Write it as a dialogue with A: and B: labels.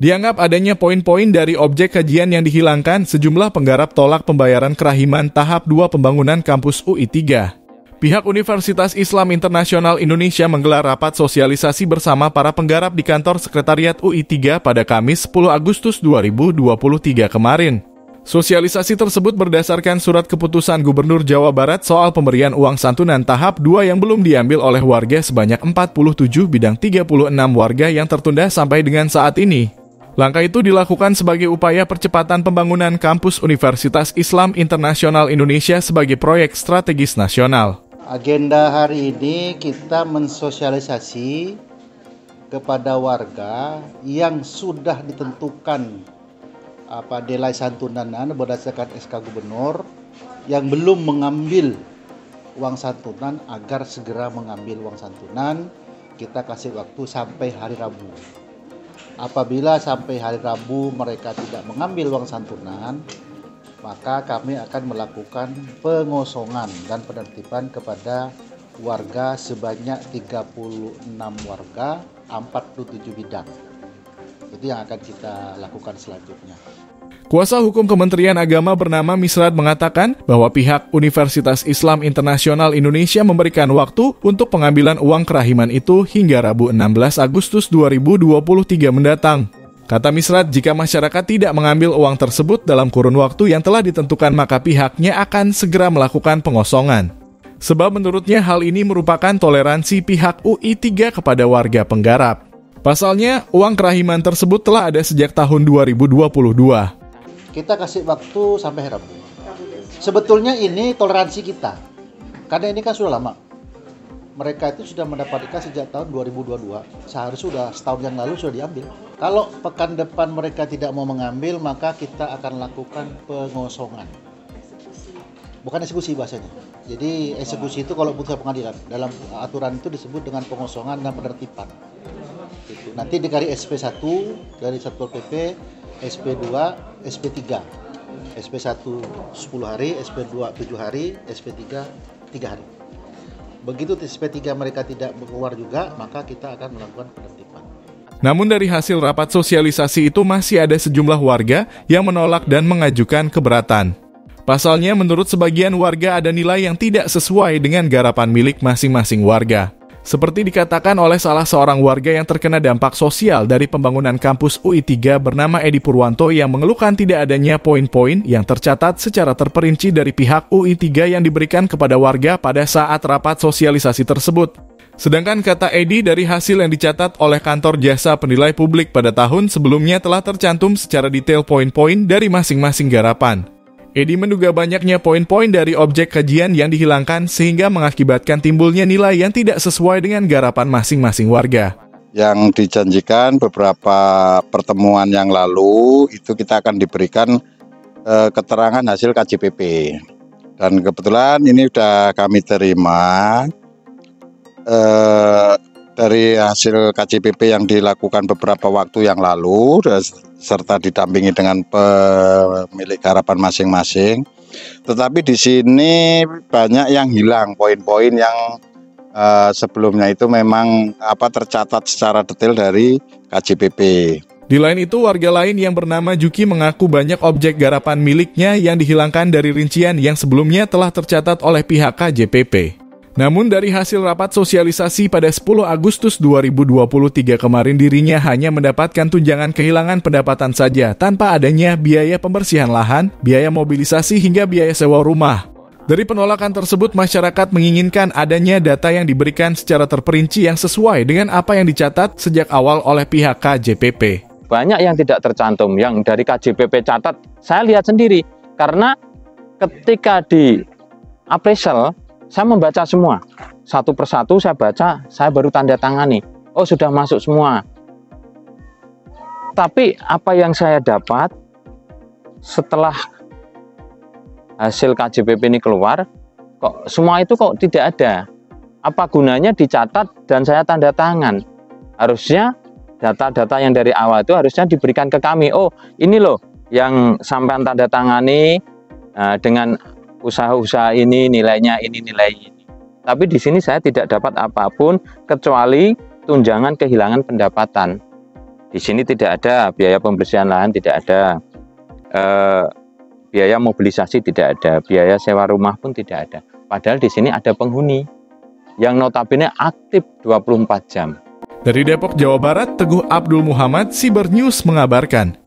A: Dianggap adanya poin-poin dari objek kajian yang dihilangkan, sejumlah penggarap tolak pembayaran kerahiman tahap 2 pembangunan kampus UI 3. Pihak Universitas Islam Internasional Indonesia menggelar rapat sosialisasi bersama para penggarap di kantor Sekretariat UI 3 pada Kamis 10 Agustus 2023 kemarin. Sosialisasi tersebut berdasarkan surat keputusan Gubernur Jawa Barat soal pemberian uang santunan tahap 2 yang belum diambil oleh warga sebanyak 47 bidang 36 warga yang tertunda sampai dengan saat ini. Langkah itu dilakukan sebagai upaya percepatan pembangunan kampus Universitas Islam Internasional Indonesia sebagai proyek strategis nasional.
B: Agenda hari ini kita mensosialisasi kepada warga yang sudah ditentukan nilai santunan berdasarkan SK Gubernur, yang belum mengambil uang santunan agar segera mengambil uang santunan. Kita kasih waktu sampai hari Rabu. Apabila sampai hari Rabu mereka tidak mengambil uang santunan, maka kami akan melakukan pengosongan dan penertiban kepada warga sebanyak 36 warga, 47 bidang. Itu yang akan kita lakukan selanjutnya.
A: Kuasa hukum Kementerian Agama bernama Misrad mengatakan bahwa pihak Universitas Islam Internasional Indonesia memberikan waktu untuk pengambilan uang kerahiman itu hingga Rabu 16 Agustus 2023 mendatang. Kata Misrad, jika masyarakat tidak mengambil uang tersebut dalam kurun waktu yang telah ditentukan, maka pihaknya akan segera melakukan pengosongan. Sebab menurutnya hal ini merupakan toleransi pihak UI 3 kepada warga penggarap. Pasalnya, uang kerahiman tersebut telah ada sejak tahun 2022.
B: Kita kasih waktu sampai Rabu. Sebetulnya ini toleransi kita, karena ini kan sudah lama. Mereka itu sudah mendapatkan sejak tahun 2022. Seharusnya sudah setahun yang lalu sudah diambil. Kalau pekan depan mereka tidak mau mengambil, maka kita akan lakukan pengosongan. Bukan eksekusi bahasanya. Jadi eksekusi itu kalau putusan pengadilan. Dalam aturan itu disebut dengan pengosongan dan penertiban. Nanti dikali SP1 dari Satpol PP, SP2, SP3. SP1 10 hari, SP2 7 hari, SP3 3 hari. Begitu SP3 mereka tidak keluar juga, maka kita akan melakukan penertiban.
A: Namun dari hasil rapat sosialisasi itu masih ada sejumlah warga yang menolak dan mengajukan keberatan. Pasalnya menurut sebagian warga ada nilai yang tidak sesuai dengan garapan milik masing-masing warga. Seperti dikatakan oleh salah seorang warga yang terkena dampak sosial dari pembangunan kampus UI 3 bernama Edi Purwanto yang mengeluhkan tidak adanya poin-poin yang tercatat secara terperinci dari pihak UI 3 yang diberikan kepada warga pada saat rapat sosialisasi tersebut. Sedangkan kata Edi, dari hasil yang dicatat oleh kantor jasa penilai publik pada tahun sebelumnya telah tercantum secara detail poin-poin dari masing-masing garapan. Edi menduga banyaknya poin-poin dari objek kajian yang dihilangkan sehingga mengakibatkan timbulnya nilai yang tidak sesuai dengan garapan masing-masing warga.
C: Yang dijanjikan beberapa pertemuan yang lalu itu kita akan diberikan keterangan hasil KJPP. Dan kebetulan ini sudah kami terima dari hasil KJPP yang dilakukan beberapa waktu yang lalu serta didampingi dengan pemilik harapan masing-masing. Tetapi di sini banyak yang hilang, poin-poin yang sebelumnya itu memang tercatat secara detail dari KJPP.
A: Di lain itu, warga lain yang bernama Juki mengaku banyak objek garapan miliknya yang dihilangkan dari rincian yang sebelumnya telah tercatat oleh pihak KJPP. Namun dari hasil rapat sosialisasi pada 10 Agustus 2023 kemarin, dirinya hanya mendapatkan tunjangan kehilangan pendapatan saja tanpa adanya biaya pembersihan lahan, biaya mobilisasi hingga biaya sewa rumah. Dari penolakan tersebut, masyarakat menginginkan adanya data yang diberikan secara terperinci yang sesuai dengan apa yang dicatat sejak awal oleh pihak KJPP.
D: Banyak yang tidak tercantum, yang dari KJPP catat, saya lihat sendiri. Karena ketika di appraisal, saya membaca semua, satu persatu saya baca, saya baru tanda tangani. Oh, sudah masuk semua. Tapi apa yang saya dapat setelah hasil KJPP ini keluar, kok semua itu kok tidak ada. Apa gunanya dicatat dan saya tanda tangan? Harusnya data-data yang dari awal itu harusnya diberikan ke kami. Oh, ini loh yang sampai tanda tangani dengan usaha-usaha ini, nilainya ini, nilai ini. Tapi di sini saya tidak dapat apapun kecuali tunjangan kehilangan pendapatan. Di sini tidak ada biaya pembersihan lahan, tidak ada biaya mobilisasi, tidak ada biaya sewa rumah pun tidak ada. Padahal di sini ada penghuni yang notabene aktif 24 jam.
A: Dari Depok, Jawa Barat, Teguh Abdul Muhammad, Siber News mengabarkan.